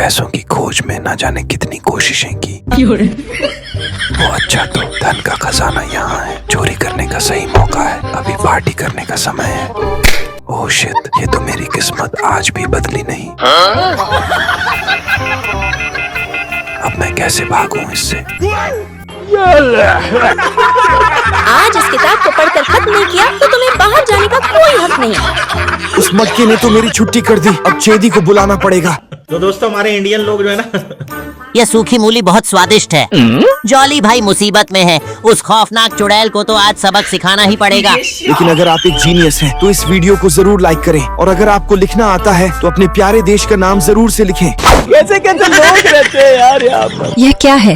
पैसों की खोज में न जाने कितनी कोशिशें की। वो अच्छा तो धन का खजाना यहाँ है, चोरी करने का सही मौका है, अभी पार्टी करने का समय है। ओह शिट, ये तो मेरी किस्मत आज भी बदली नहीं। अब मैं कैसे भागूं इससे? आज इस किताब को पढ़कर खत्म नहीं किया तो तुम्हें बाहर जाने का कोई हक नहीं। उस मक्के ने तो मेरी छुट्टी कर दी, अब चेदी को बुलाना पड़ेगा। तो दोस्तों हमारे इंडियन लोग जो है ना, ये सूखी मूली बहुत स्वादिष्ट है। जॉली भाई मुसीबत में है, उस खौफनाक चुड़ैल को तो आज सबक सिखाना ही पड़ेगा। लेकिन अगर आप एक जीनियस हैं, तो इस वीडियो को जरूर लाइक करें, और अगर आपको लिखना आता है तो अपने प्यारे देश का नाम जरूर से लिखें। कैसे कैसे लोग रहते हैं यार यहाँ पर। यह क्या है?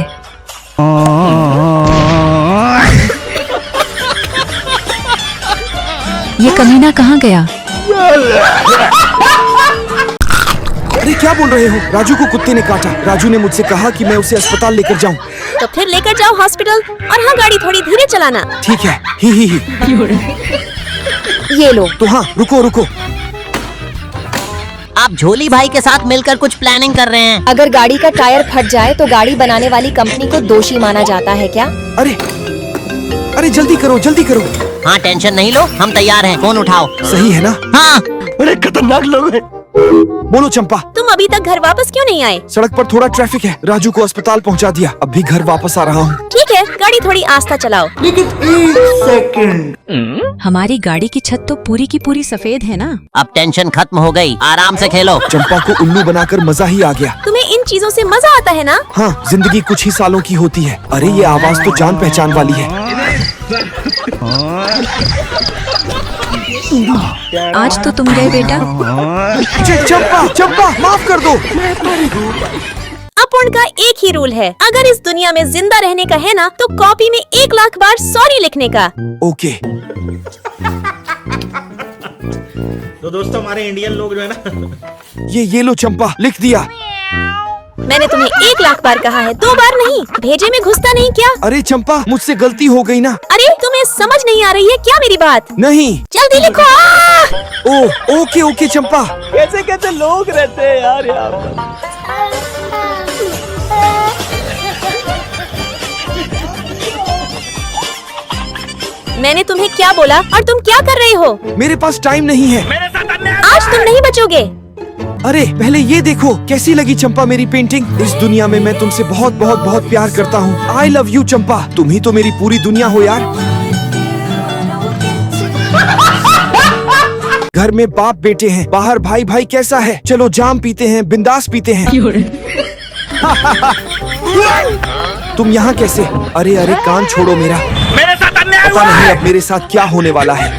ये कमीना कहाँ गया? अरे क्या बोल रहे हो? राजू को कुत्ते ने काटा। राजू ने मुझसे कहा कि मैं उसे अस्पताल लेकर जाऊं। तो फिर लेकर जाओ हॉस्पिटल, और हाँ गाड़ी थोड़ी धीरे चलाना। ठीक है। ही। ये लो। तो हाँ, रुको रुको। आप झोली भाई के साथ मिलकर कुछ प्लानिंग कर रहे हैं। अगर गाड़ी का टायर फट जाए तो गाड़ी बनाने वाली कंपनी को दोषी माना जाता है क्या? अरे जल्दी करो जल्दी करो। हाँ टेंशन नहीं लो, हम तैयार हैं, फोन उठाओ। सही है ना? हाँ। बड़े खतरनाक लोग हैं। बोलो चंपा। तुम अभी तक घर वापस क्यों नहीं आए? सड़क पर थोड़ा ट्रैफिक है, राजू को अस्पताल पहुंचा दिया, अब भी घर वापस आ रहा हूँ। ठीक है, गाड़ी थोड़ी आस्ता चलाओ। हमारी गाड़ी की छत तो पूरी की पूरी सफेद है ना। अब टेंशन खत्म हो गई, आराम से खेलो। चंपा को उल्लू बनाकर मजा ही आ गया। तुम्हें इन चीजों से मजा आता है ना? हाँ, जिंदगी कुछ ही सालों की होती है। अरे ये आवाज तो जान पहचान वाली है। आज तो तुम गए बेटा। चंपा माफ कर दो। अपूर्ण का एक ही रूल है, अगर इस दुनिया में जिंदा रहने का है ना, तो कॉपी में 1 लाख बार सॉरी लिखने का। ओके। तो दोस्तों हमारे इंडियन लोग जो है ना, ये लो चंपा, लिख दिया। मैंने तुम्हें 1 लाख बार कहा है, 2 बार नहीं। भेजे में घुसता नहीं क्या? अरे चंपा, मुझसे गलती हो गई ना। अरे तुम्हें समझ नहीं आ रही है क्या मेरी बात? नहीं। जल्दी लिखो। ओह ओके चंपा। कैसे कैसे लोग रहते हैं यार यहाँ पर। मैंने तुम्हें क्या बोला और तुम क्या कर रहे हो? मेरे पास टाइम नहीं है। आज तुम नहीं बचोगे। अरे पहले ये देखो, कैसी लगी चंपा मेरी पेंटिंग? इस दुनिया में मैं तुमसे बहुत बहुत बहुत प्यार करता हूँ। आई लव यू चंपा, तुम ही तो मेरी पूरी दुनिया हो यार। घर में बाप बेटे हैं, बाहर भाई भाई कैसा है? चलो जाम पीते हैं, बिंदास पीते हैं। तुम यहाँ कैसे? अरे कान छोड़ो मेरा। पता नहीं अब मेरे साथ क्या होने वाला है।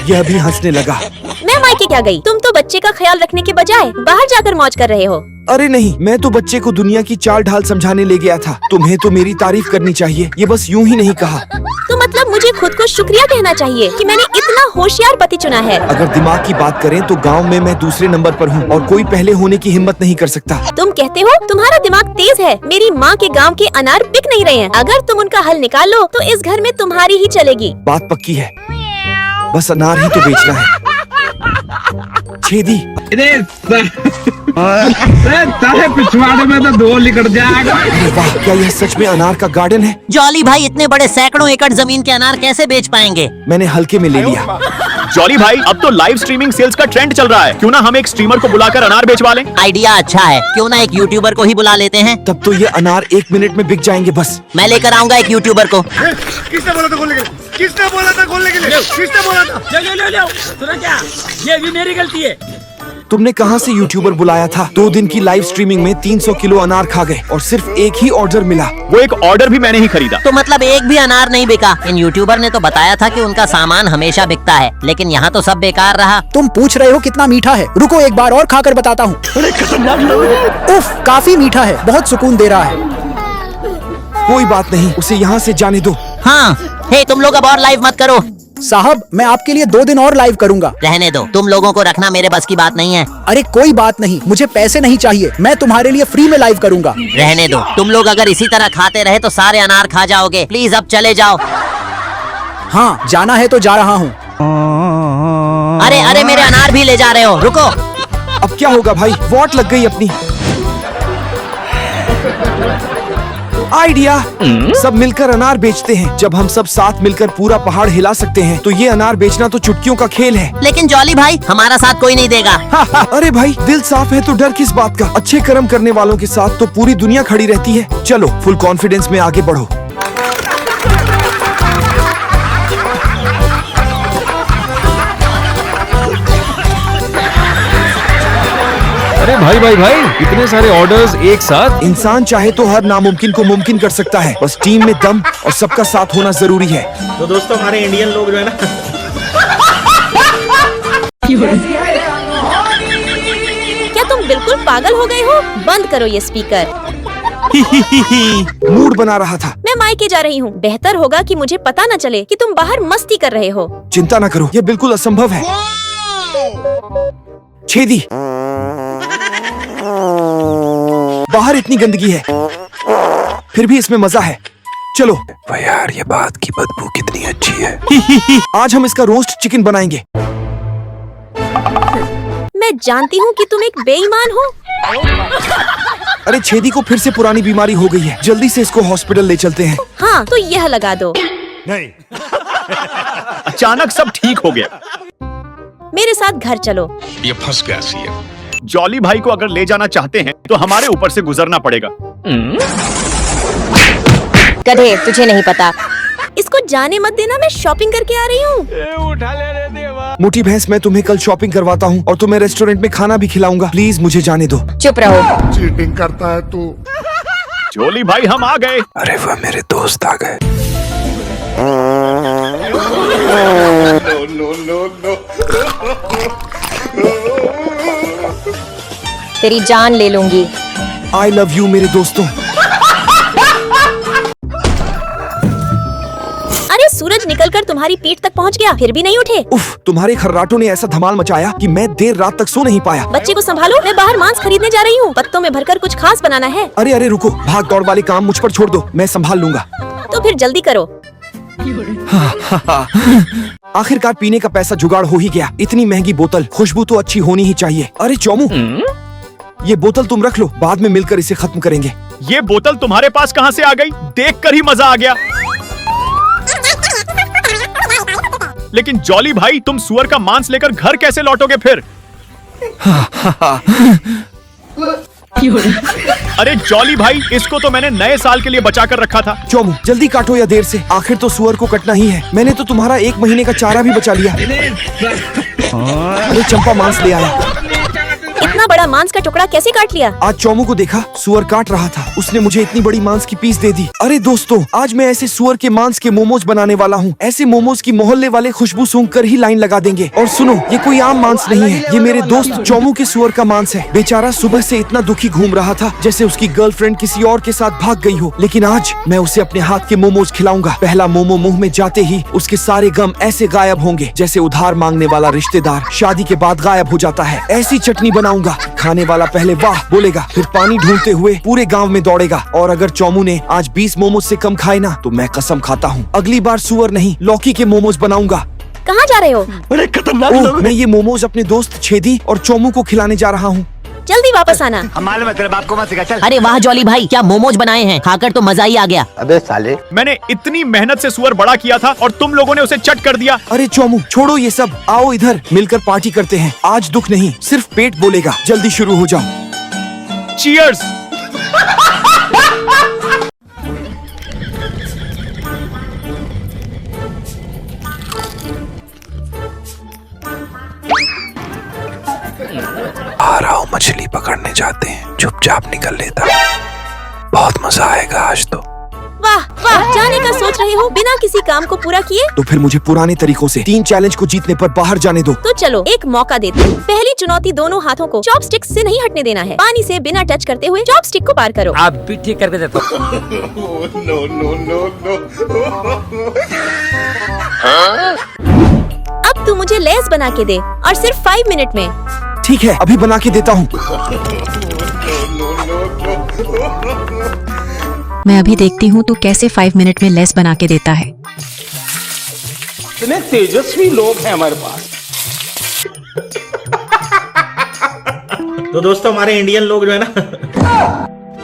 यह भी हंसने लगा। मैं मायके क्या गई? तुम तो बच्चे का ख्याल रखने के बजाय बाहर जाकर मौज कर रहे हो। अरे नहीं, मैं तो बच्चे को दुनिया की चाल ढाल समझाने ले गया था। तुम्हें तो मेरी तारीफ करनी चाहिए, ये बस यूं ही नहीं कहा। तो मतलब मुझे खुद को शुक्रिया कहना चाहिए कि मैंने इतना होशियार पति चुना है। अगर दिमाग की बात करें तो गांव में मैं दूसरे नंबर पर हूँ, और कोई पहले होने की हिम्मत नहीं कर सकता। तुम कहते हो तुम्हारा दिमाग तेज है। मेरी माँ के गांव के अनार बिक नहीं रहे हैं। अगर तुम उनका हल निकाल लो तो इस घर में तुम्हारी ही चलेगी। बात पक्की है, बस अनार ही तो बेचना है। छेदी। पिछवाड़े में तो 2 निकट जाएगा। अरे वाह, क्या यह सच में अनार का गार्डन है? जॉली भाई इतने बड़े सैकड़ों एकड़ जमीन के अनार कैसे बेच पाएंगे? मैंने हल्के में ले लिया। जॉली भाई, अब तो लाइव स्ट्रीमिंग सेल्स का ट्रेंड चल रहा है, क्यों ना हम एक स्ट्रीमर को बुलाकर अनार बेचवा लें? आइडिया अच्छा है, क्यों ना एक यूट्यूबर को ही बुला लेते हैं। तब तो ये अनार 1 मिनट में बिक जाएंगे बस। मैं लेकर आऊंगा एक यूट्यूबर को। किसने बोला था खोलने के लिए? किसने बोला था खोलने के लिए? किसने बोला था? ले सुना क्या? ये भी मेरी गलती है। तुमने कहाँ से यूट्यूबर बुलाया था? 2 दिन की लाइव स्ट्रीमिंग में 300 किलो अनार खा गए, और सिर्फ एक ही ऑर्डर मिला। वो एक ऑर्डर भी मैंने ही खरीदा। तो मतलब एक भी अनार नहीं बिका। इन यूट्यूबर ने तो बताया था कि उनका सामान हमेशा बिकता है, लेकिन यहाँ तो सब बेकार रहा। तुम पूछ रहे हो कितना मीठा है? रुको एक बार और खाकर बताता हूँ। उफ, काफी मीठा है, बहुत सुकून दे रहा है। कोई बात नहीं, उसे यहाँ से जाने दो। हाँ, हे तुम लोग अब और लाइव मत करो। साहब, मैं आपके लिए 2 दिन और लाइव करूंगा। रहने दो, तुम लोगों को रखना मेरे बस की बात नहीं है। अरे कोई बात नहीं, मुझे पैसे नहीं चाहिए, मैं तुम्हारे लिए फ्री में लाइव करूंगा। रहने दो, तुम लोग अगर इसी तरह खाते रहे तो सारे अनार खा जाओगे। प्लीज अब चले जाओ। हाँ, जाना है तो जा रहा हूँ। अरे मेरे अनार भी ले जा रहे हो, रुको। अब क्या होगा भाई? वॉट लग गई अपनी। आइडिया। सब मिलकर अनार बेचते हैं। जब हम सब साथ मिलकर पूरा पहाड़ हिला सकते हैं तो ये अनार बेचना तो चुटकियों का खेल है। लेकिन जॉली भाई हमारा साथ कोई नहीं देगा। अरे भाई, दिल साफ है तो डर किस बात का। अच्छे कर्म करने वालों के साथ तो पूरी दुनिया खड़ी रहती है। चलो फुल कॉन्फिडेंस में आगे बढ़ो। अरे भाई भाई भाई, इतने सारे ऑर्डर्स एक साथ। इंसान चाहे तो हर नामुमकिन को मुमकिन कर सकता है। बस टीम में दम और सबका साथ होना जरूरी है। तो दोस्तों हमारे इंडियन लोग जो है ना क्या तुम बिल्कुल पागल हो गए हो? बंद करो ये स्पीकर। मूड बना रहा था। मैं मायके जा रही हूँ। बेहतर होगा कि मुझे पता न चले कि तुम बाहर मस्ती कर रहे हो। चिंता न करो, ये बिल्कुल असंभव है। छेदी, बाहर इतनी गंदगी है फिर भी इसमें मजा है। चलो। वाह यार, ये बात की बदबू कितनी अच्छी है। आज हम इसका रोस्ट चिकन बनाएंगे। मैं जानती हूँ कि तुम एक बेईमान हो। अरे छेदी को फिर से पुरानी बीमारी हो गई है। जल्दी से इसको हॉस्पिटल ले चलते हैं। हाँ तो यह लगा दो। नहीं। अचानक सब ठीक हो गया। मेरे साथ घर चलो। ये फंस गया सी है। जॉली भाई को अगर ले जाना चाहते हैं तो हमारे ऊपर से गुजरना पड़ेगा। गधे, तुझे नहीं पता। इसको जाने मत देना, मैं शॉपिंग करके आ रही हूँ। उठा ले रे देवा। मोटी भैंस, मैं तुम्हें कल शॉपिंग करवाता हूँ और तुम्हें रेस्टोरेंट में खाना भी खिलाऊंगा। प्लीज मुझे जाने दो। चुप रहो। चीटिंग करता है तू। जॉली भाई हम आ गए। अरे वह मेरे दोस्त आ गए। तेरी जान ले लूंगी। आई लव यू मेरे दोस्तों। अरे सूरज निकलकर तुम्हारी पीठ तक पहुंच गया, फिर भी नहीं उठे। उफ, तुम्हारे खर्राटों ने ऐसा धमाल मचाया कि मैं देर रात तक सो नहीं पाया। बच्चे को संभालो, मैं बाहर मांस खरीदने जा रही हूँ। पत्तों में भरकर कुछ खास बनाना है। अरे अरे रुको, भाग दौड़ वाले काम मुझ पर छोड़ दो, मैं संभाल लूंगा। तो फिर जल्दी करो। आखिरकार पीने का पैसा जुगाड़ हो ही गया। इतनी महंगी बोतल, खुशबू तो अच्छी होनी ही चाहिए। अरे चोमू, ये बोतल तुम रख लो, बाद में मिलकर इसे खत्म करेंगे। ये बोतल तुम्हारे पास कहाँ से आ गई? देखकर ही मजा आ गया। लेकिन जॉली भाई, तुम सुअर का मांस लेकर घर कैसे लौटोगे फिर? अरे जॉली भाई, इसको तो मैंने नए साल के लिए बचा कर रखा था। चोमू जल्दी काटो या देर से, आखिर तो सुअर को कटना ही है। मैंने तो तुम्हारा 1 महीने का चारा भी बचा लिया। अरे चंपा मांस ले आया। इतना बड़ा मांस का टुकड़ा कैसे काट लिया? आज चोमू को देखा, सुअर काट रहा था, उसने मुझे इतनी बड़ी मांस की पीस दे दी। अरे दोस्तों, आज मैं ऐसे सुअर के मांस के मोमोज बनाने वाला हूँ। ऐसे मोमोज की मोहल्ले वाले खुशबू सूंघ कर ही लाइन लगा देंगे। और सुनो, ये कोई आम मांस नहीं है, ये मेरे दोस्त चोमू के सुअर का मांस है। बेचारा सुबह से इतना दुखी घूम रहा था जैसे उसकी गर्लफ्रेंड किसी और के साथ भाग गई हो। लेकिन आज मैं उसे अपने हाथ के मोमोज खिलाऊंगा। पहला मोमो मुंह में जाते ही उसके सारे गम ऐसे गायब होंगे जैसे उधार मांगने वाला रिश्तेदार शादी के बाद गायब हो जाता है। ऐसी चटनी बनाऊंगा, खाने वाला पहले वाह बोलेगा, फिर पानी ढूंढते हुए पूरे गांव में दौड़ेगा। और अगर चोमू ने आज 20 मोमोज से कम खाए ना, तो मैं कसम खाता हूँ अगली बार सुअर नहीं लौकी के मोमोज बनाऊंगा। कहाँ जा रहे हो? बड़े खतरनाक लोग हैं। मैं ये मोमोज अपने दोस्त छेदी और चोमू को खिलाने जा रहा हूँ। जल्दी वापस आना। मालूम है तेरे बाप को मत सिखा। चल। अरे वाह जॉली भाई, क्या मोमोज बनाए हैं, खाकर तो मजा ही आ गया। अबे साले, मैंने इतनी मेहनत से सुअर बड़ा किया था और तुम लोगों ने उसे चट कर दिया। अरे चोमू छोड़ो ये सब, आओ इधर मिलकर पार्टी करते हैं। आज दुख नहीं, सिर्फ पेट बोलेगा। जल्दी शुरू हो जाओ। चीयर्स। आ रहा हूँ, मछली पकड़ने जाते हैं। चुपचाप निकल लेता, बहुत मजा आएगा आज तो। वाह वाह, जाने का सोच रहे हो बिना किसी काम को पूरा किए? तो फिर मुझे पुराने तरीकों से 3 चैलेंज को जीतने पर बाहर जाने दो। तो चलो एक मौका देते हैं। पहली चुनौती, दोनों हाथों को चॉपस्टिक से नहीं हटने देना है। पानी से बिना टच करते हुए चॉपस्टिक को पार करो। आप भी ठीक करके देता हूँ। अब तू मुझे लेस बना के दे, और सिर्फ 5 मिनट में। ठीक है, अभी बना के देता हूँ। मैं अभी देखती हूँ तू कैसे 5 मिनट में लेस बना के देता है। इतने तेजस्वी लोग हैं हमारे पास। तो दोस्तों हमारे इंडियन लोग जो है ना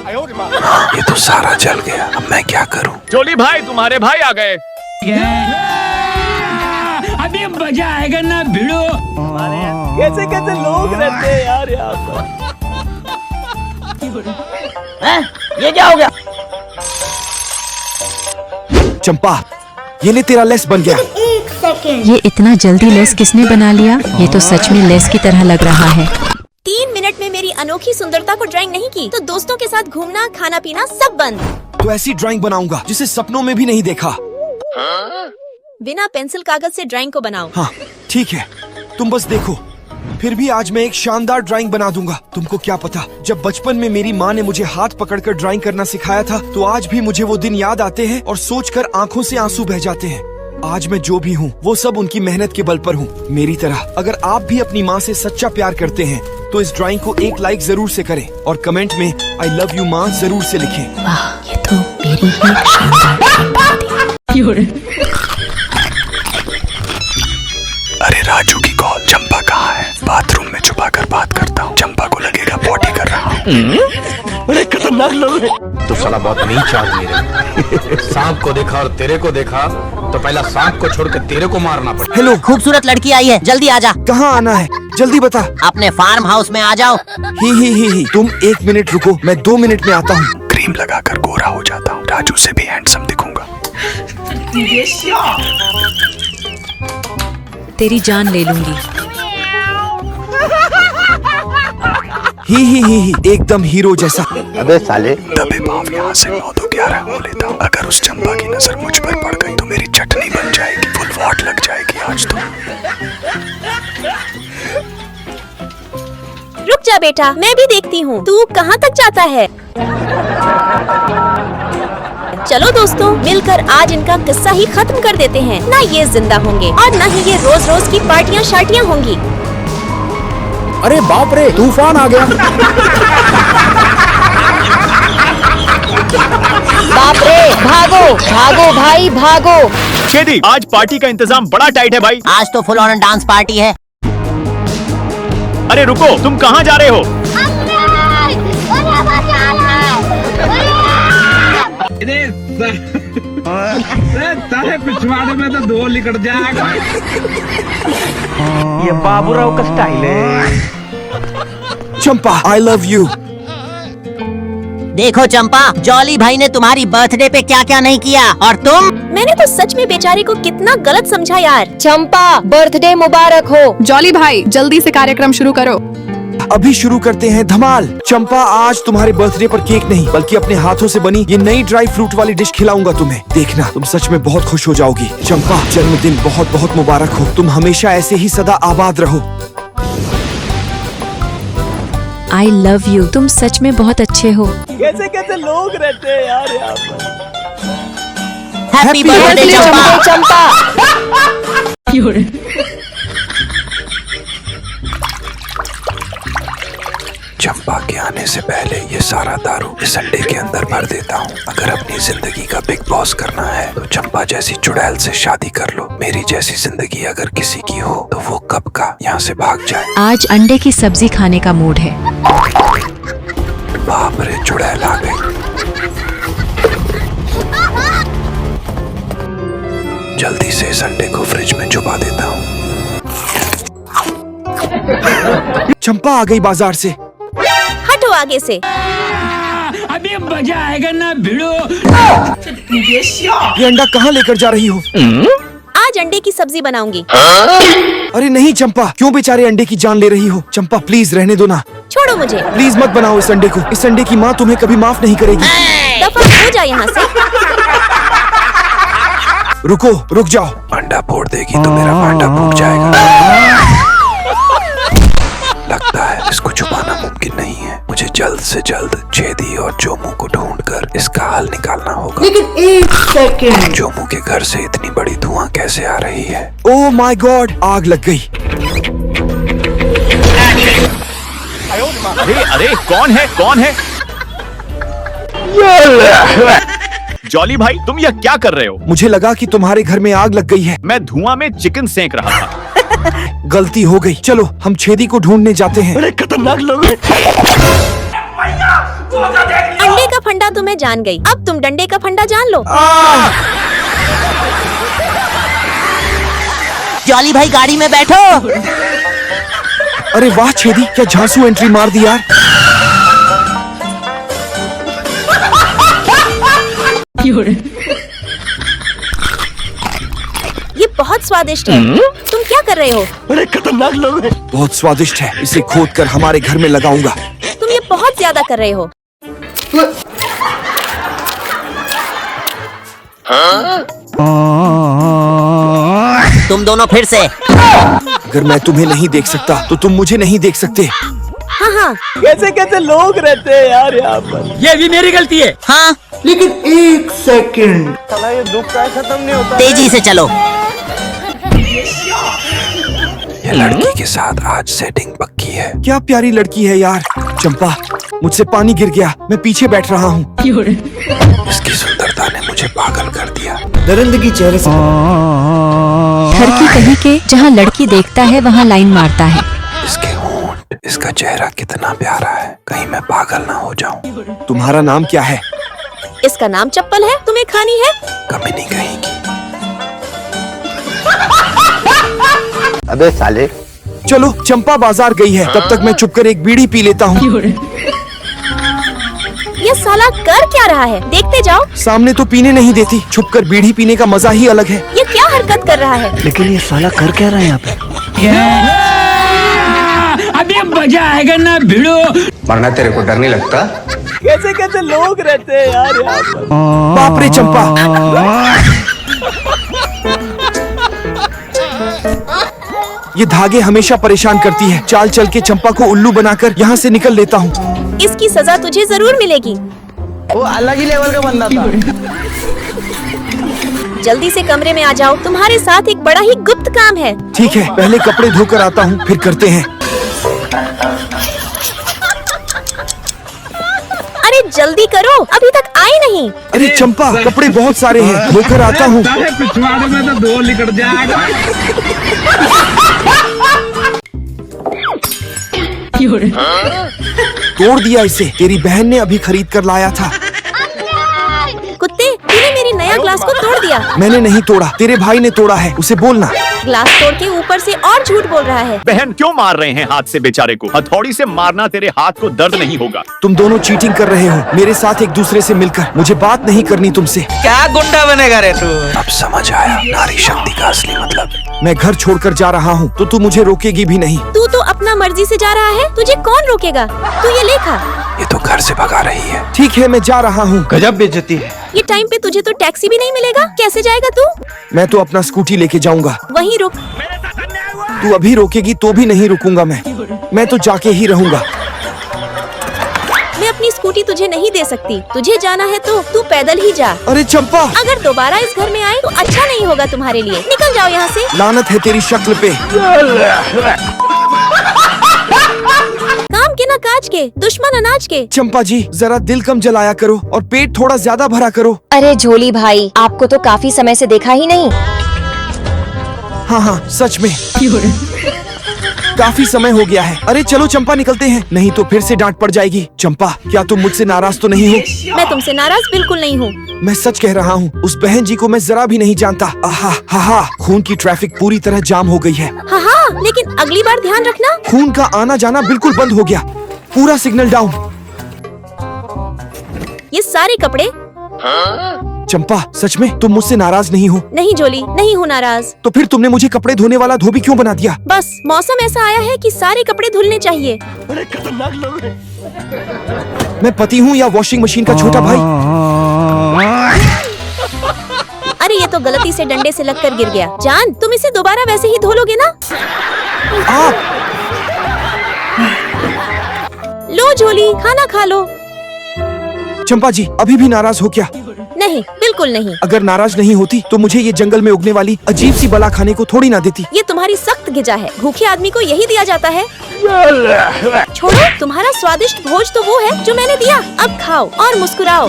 ये तो सारा जल गया, अब मैं क्या करूं? जोली भाई, तुम्हारे भाई आ गए। अभी मजा आएगा ना भिड़ो। कैसे कैसे लोग रहते हैं यार यहाँ पर। ये क्या हो गया? चंपा, ये ले तेरा लेस बन गया। ये इतना जल्दी लेस किसने बना लिया? ये तो सच में लेस की तरह लग रहा है। 3 मिनट में मेरी अनोखी सुंदरता को ड्राइंग नहीं की तो दोस्तों के साथ घूमना, खाना पीना सब बंद। तो ऐसी ड्राइंग बनाऊंगा जिसे सपनों में भी नहीं देखा। बिना पेंसिल कागज से ड्राइंग को बनाओ। हाँ ठीक है, तुम बस देखो। फिर भी आज मैं एक शानदार ड्राइंग बना दूंगा। तुमको क्या पता, जब बचपन में मेरी माँ ने मुझे हाथ पकड़कर ड्राइंग करना सिखाया था, तो आज भी मुझे वो दिन याद आते हैं और सोचकर आंखों से आंसू बह जाते हैं। आज मैं जो भी हूँ वो सब उनकी मेहनत के बल पर हूँ। मेरी तरह अगर आप भी अपनी माँ से सच्चा प्यार करते हैं तो इस ड्राइंग को एक लाइक जरूर से करें और कमेंट में आई लव यू माँ जरूर से लिखें। वाह, ये तो मेरी ही शानदार ड्राइंग थी। अरे राजू की कॉल। चंपा कहाँ है? बाथरूम में छुपा कर बात करता हूँ। चंपा को लगेगा पॉटी कर रहा हूँ। बड़े खतरनाक लोग हैं। तो साला बहुत नीच आदमी है। सांप को देखा और तेरे को देखा तो पहला सांप को छोड़ के तेरे को मारना पड़ा। हेलो, खूबसूरत लड़की आई है, जल्दी आ जा। कहाँ आना है? जल्दी बता। अपने फार्म हाउस में आ जाओ। ही तुम 1 मिनट रुको, मैं 2 मिनट में आता हूँ। क्रीम लगाकर गोरा हो जाता हूँ, राजू से भी हैंडसम दिखूंगा। तेरी जान ले लूंगी। ही एकदम हीरो जैसा। अबे साले, दबे पाँव यहाँ से 9 तो 11 हो लेता हूँ। अगर उस चंपा की नजर मुझ पर पड़ गई तो मेरी चटनी बन जाएगी, फुल वॉट लग जाएगी आज तो। रुक जा बेटा, मैं भी देखती हूँ तू कहाँ तक जाता है। चलो दोस्तों, मिलकर आज इनका किस्सा ही खत्म कर देते हैं। ना ये जिंदा होंगे और ना ही ये रोज रोज की पार्टियां शार्टियां होंगी। अरे बाप रे, तूफान आ गया। बाप रे, भागो भागो भाई भागो। छेदी, आज पार्टी का इंतजाम बड़ा टाइट है भाई। आज तो फुल ऑन डांस पार्टी है। अरे रुको, तुम कहाँ जा रहे हो? सारे पिछवाड़े में तो 2 निकट जाएगा। ये बाबूराव का स्टाइल है। चंपा, आई लव यू। देखो चंपा, जॉली भाई ने तुम्हारी बर्थडे पे क्या क्या नहीं किया, और तुम? मैंने तो सच में बेचारे को कितना गलत समझा यार। चंपा, बर्थडे मुबारक हो। जॉली भाई, जल्दी से कार्यक्रम शुरू करो। अभी शुरू करते हैं धमाल। चंपा, आज तुम्हारे बर्थडे पर केक नहीं बल्कि अपने हाथों से बनी ये नई ड्राई फ्रूट वाली डिश खिलाऊंगा तुम्हें। देखना, तुम सच में बहुत खुश हो जाओगी। चंपा, जन्मदिन बहुत बहुत मुबारक हो। तुम हमेशा ऐसे ही सदा आबाद रहो। I love you. तुम सच में बहुत अच्छे हो। कैसे कैसे लोग रहते हैं यार यहाँ पर। हैप्पी बर्थडे चंपा। चंपा। चंपा के आने से पहले ये सारा दारू इस अंडे के अंदर भर देता हूँ। अगर अपनी जिंदगी का बिग बॉस करना है तो चंपा जैसी चुड़ैल से शादी कर लो। मेरी जैसी जिंदगी अगर किसी की हो तो वो कब का यहाँ से भाग जाए। आज अंडे की सब्जी खाने का मूड है। बाप रे, चुड़ैल आ गई। जल्दी से इस अंडे को फ्रिज में छुपा देता हूँ। चंपा आ गई बाजार से। हटो आगे से। अभी मजा आएगा ना भिड़ो। ये अंडा कहाँ लेकर जा रही हो? आज अंडे की सब्जी बनाऊंगी। अरे नहीं चंपा, क्यों बेचारे अंडे की जान ले रही हो? चंपा प्लीज रहने दो ना। छोड़ो मुझे। प्लीज मत बनाओ इस अंडे को। इस अंडे की माँ तुम्हें कभी माफ नहीं करेगी। दफा हो जा यहाँ से। रुको, रुक जाओ। अंडा फोड़ देगी तो मेरा भांडा फूट जाएगा। लगता है इसको छुपाना मुमकिन नहीं है। मुझे जल्द से जल्द छेदी और जोमू को ढूंढकर इसका हल निकालना होगा। लेकिन 1 सेकंड। जोमू के घर से इतनी बड़ी धुआं कैसे आ रही है? ओह माय गॉड, आग लग गई। अरे अरे, कौन है कौन है? जॉली भाई, तुम यह क्या कर रहे हो? मुझे लगा कि तुम्हारे घर में आग लग गई है। मैं धुआं में चिकन सेंक रहा था। गलती हो गई। चलो हम छेदी को ढूंढने जाते हैं। बड़े खतरनाक लोग हैं। अंडे फंडा तो मैं जान गई, अब तुम डंडे का फंडा जान लो। जॉली भाई गाड़ी में बैठो। अरे वाह छेदी, क्या झांसू एंट्री मार दी यार। ये बहुत स्वादिष्ट है। तुम क्या कर रहे हो? बड़े खतरनाक लोग हैं। बहुत स्वादिष्ट है, इसे खोद कर हमारे घर में लगाऊंगा। तुम ये बहुत ज्यादा कर रहे हो। तुम दोनों फिर से। अगर मैं तुम्हें नहीं देख सकता तो तुम मुझे नहीं देख सकते। हाँ हाँ, कैसे कैसे लोग रहते हैं यार यहाँ पर। ये भी मेरी गलती है। हाँ, लेकिन एक सेकंड, साला ये दुख का खत्म नहीं होता। तेजी से चलो। ये लड़की के साथ आज सेटिंग पक्की है। क्या प्यारी लड़की है यार। चंपा, मुझसे पानी गिर गया, मैं पीछे बैठ रहा हूँ। इसकी सुंदरता ने मुझे पागल कर दिया। दरिंदगी चेहरे से। घर की कहीं के जहाँ लड़की देखता है वहाँ लाइन मारता है। इसके होंठ, इसका चेहरा कितना प्यारा है, कहीं मैं पागल ना हो जाऊं। तुम्हारा नाम क्या है? इसका नाम चप्पल है, तुम्हें खानी है? कमी नहीं कहेगी। अबे साले। चलो, चंपा बाजार गई है, तब तक मैं चुपकर एक बीड़ी पी लेता हूँ। ये साला कर क्या रहा है? देखते जाओ। सामने तो पीने नहीं देती, छुपकर बीड़ी पीने का मजा ही अलग है। ये क्या हरकत कर रहा है? लेकिन ये साला कर क्या रहा है यहाँ पे? अभी मजा आएगा ना भिड़ो। मरना तेरे को डर नहीं लगता? कैसे कैसे लोग रहते हैं यार यहाँ पर। बाप रे चंपा। ये धागे हमेशा परेशान करती है। चाल चल के चंपा को उल्लू बनाकर यहाँ से निकल लेता हूँ। इसकी सजा तुझे जरूर मिलेगी। वो अलग ही लेवल का बंदा था। जल्दी से कमरे में आ जाओ, तुम्हारे साथ एक बड़ा ही गुप्त काम है। ठीक है, पहले कपड़े धोकर आता हूँ, फिर करते हैं। अरे जल्दी करो, अभी तक आए नहीं। अरे चंपा, कपड़े बहुत सारे हैं, धोकर आता हूँ। पिछवाड़े में तो दो निकल जाएगा। तोड़ दिया इसे, तेरी बहन ने अभी खरीद कर लाया था। कुत्ते, तूने मेरी नया ग्लास को तोड़ दिया। मैंने नहीं तोड़ा, तेरे भाई ने तोड़ा है, उसे बोलना। ग्लास तोड़ के ऊपर से और झूठ बोल रहा है। बहन क्यों मार रहे हैं हाथ से बेचारे को? हथौड़ी से मारना तेरे हाथ को दर्द नहीं होगा। तुम दोनों चीटिंग कर रहे हो मेरे साथ एक दूसरे से मिलकर। मुझे बात नहीं करनी तुमसे। क्या गुंडा बनेगा रे तू? अब समझ आया नारी शक्ति का असली मतलब। मैं घर छोड़कर जा रहा हूँ तो तू मुझे रोकेगी भी नहीं। तू तो अपना मर्जी से जा रहा है, तुझे कौन रोकेगा? तू ये लेखा। ये तो घर से भगा रही है। ठीक है, मैं जा रहा हूँ। गजब बेइज्जती है। ये टाइम पे तुझे तो टैक्सी भी नहीं मिलेगा, कैसे जाएगा तू? मैं तो अपना स्कूटी लेके जाऊंगा। वहीं रुक। तू अभी रोकेगी तो भी नहीं रुकूंगा मैं तो जाके ही रहूंगा। मैं अपनी स्कूटी तुझे नहीं दे सकती। तुझे जाना है तो तू पैदल ही जा। अरे चंपा, अगर दोबारा इस घर में आए तो अच्छा नहीं होगा तुम्हारे लिए। निकल जाओ यहाँ से। लानत है तेरी शक्ल पे। काम के ना काज के, दुश्मन अनाज के। चंपा जी, जरा दिल कम जलाया करो और पेट थोड़ा ज्यादा भरा करो। अरे झोली भाई, आपको तो काफी समय से देखा ही नहीं। हाँ हाँ, सच में काफी समय हो गया है। अरे चलो चंपा, निकलते हैं, नहीं तो फिर से डांट पड़ जाएगी। चंपा, क्या तुम मुझसे नाराज तो नहीं हो? मैं तुमसे नाराज बिल्कुल नहीं हूँ। मैं सच कह रहा हूँ, उस बहन जी को मैं जरा भी नहीं जानता। आहा हा हा, खून की ट्रैफिक पूरी तरह जाम हो गई है। हाँ हाँ, लेकिन अगली बार ध्यान रखना। खून का आना जाना बिल्कुल बंद हो गया, पूरा सिग्नल डाउन। ये सारे कपड़े। चंपा, सच में तुम मुझसे नाराज नहीं हो? नहीं जोली, नहीं हूँ नाराज। तो फिर तुमने मुझे कपड़े धोने वाला धोबी क्यों बना दिया? बस मौसम ऐसा आया है कि सारे कपड़े धुलने चाहिए। बड़े खतरनाक लोग हैं। मैं पति हूँ या वॉशिंग मशीन का छोटा भाई? अरे ये तो गलती से डंडे से लगकर गिर गया। जान, तुम इसे दोबारा वैसे ही धो लोगे ना? लो झोली, खाना खा लो। चंपा जी, अभी भी नाराज हो क्या? नहीं, बिल्कुल नहीं। अगर नाराज नहीं होती तो मुझे ये जंगल में उगने वाली अजीब सी बला खाने को थोड़ी ना देती। ये तुम्हारी सख्त गिजा है, भूखे आदमी को यही दिया जाता है। छोड़ो, तुम्हारा स्वादिष्ट भोज तो वो है जो मैंने दिया। अब खाओ और मुस्कुराओ।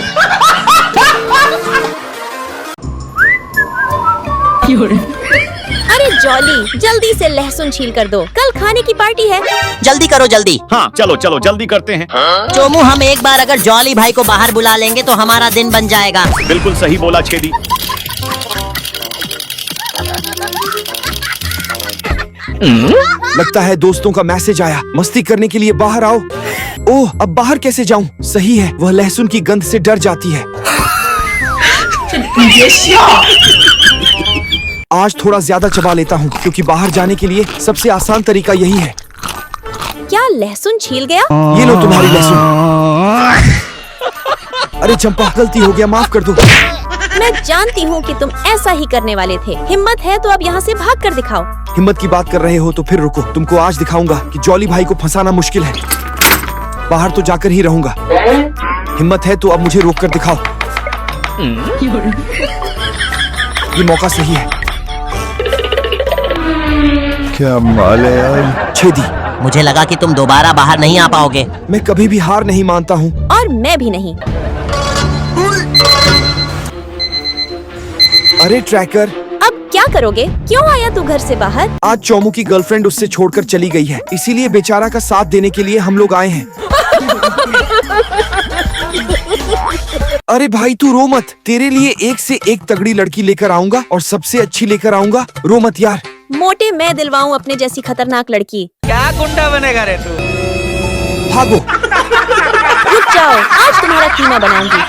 अरे जॉली, जल्दी से लहसुन छील कर दो, कल खाने की पार्टी है। जल्दी करो जल्दी। हाँ चलो चलो जल्दी करते हैं। चोमू, हम एक बार अगर जॉली भाई को बाहर बुला लेंगे तो हमारा दिन बन जाएगा। बिल्कुल सही बोला छेदी। लगता है दोस्तों का मैसेज आया, मस्ती करने के लिए बाहर आओ। ओह, अब बाहर कैसे जाऊं? सही है, वह लहसुन की गंध से डर जाती है। आज थोड़ा ज्यादा चबा लेता हूँ क्योंकि बाहर जाने के लिए सबसे आसान तरीका यही है। क्या लहसुन छील गया? ये लो तुम्हारी लहसुन। अरे चंपा, गलती हो गया, माफ कर दो। मैं जानती हूँ कि तुम ऐसा ही करने वाले थे। हिम्मत है तो अब यहाँ से भाग कर दिखाओ। हिम्मत की बात कर रहे हो तो फिर रुको, तुमको आज दिखाऊंगा कि जॉली भाई को फंसाना मुश्किल है। बाहर तो जाकर ही रहूंगा। हिम्मत है तो अब मुझे रोक कर दिखाओ। ये मौका सही है। क्या माल है यार। छेदी, मुझे लगा कि तुम दोबारा बाहर नहीं आ पाओगे। मैं कभी भी हार नहीं मानता हूँ। और मैं भी नहीं। अरे ट्रैकर, अब क्या करोगे? क्यों आया तू घर से बाहर? आज चोमू की गर्लफ्रेंड उससे छोड़कर चली गई है, इसीलिए बेचारा का साथ देने के लिए हम लोग आए हैं। अरे भाई तू रो मत, तेरे लिए एक से एक तगड़ी लड़की लेकर आऊंगा और सबसे अच्छी लेकर आऊंगा। रो मत यार। मोटे मैं दिलवाऊं अपने जैसी खतरनाक लड़की। क्या गुंडा बनेगा रे तू? भागो। रुक जाओ, आज तुम्हारा कीमा बनाऊंगी।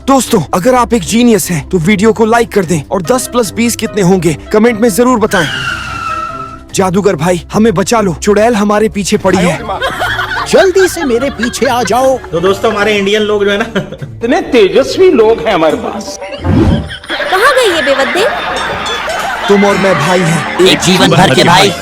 दोस्तों, अगर आप एक जीनियस हैं तो वीडियो को लाइक कर दें और 10 + 20 कितने होंगे कमेंट में जरूर बताएं। जादूगर भाई, हमें बचा लो, चुड़ैल हमारे पीछे पड़ी है। जल्दी से मेरे पीछे आ जाओ। तो दोस्तों हमारे इंडियन लोग जो है ना, इतने तेजस्वी लोग हैं हमारे पास। कहाँ गए ये बेवद्दे? तुम और मैं भाई हैं, एक जीवन भर के भाई।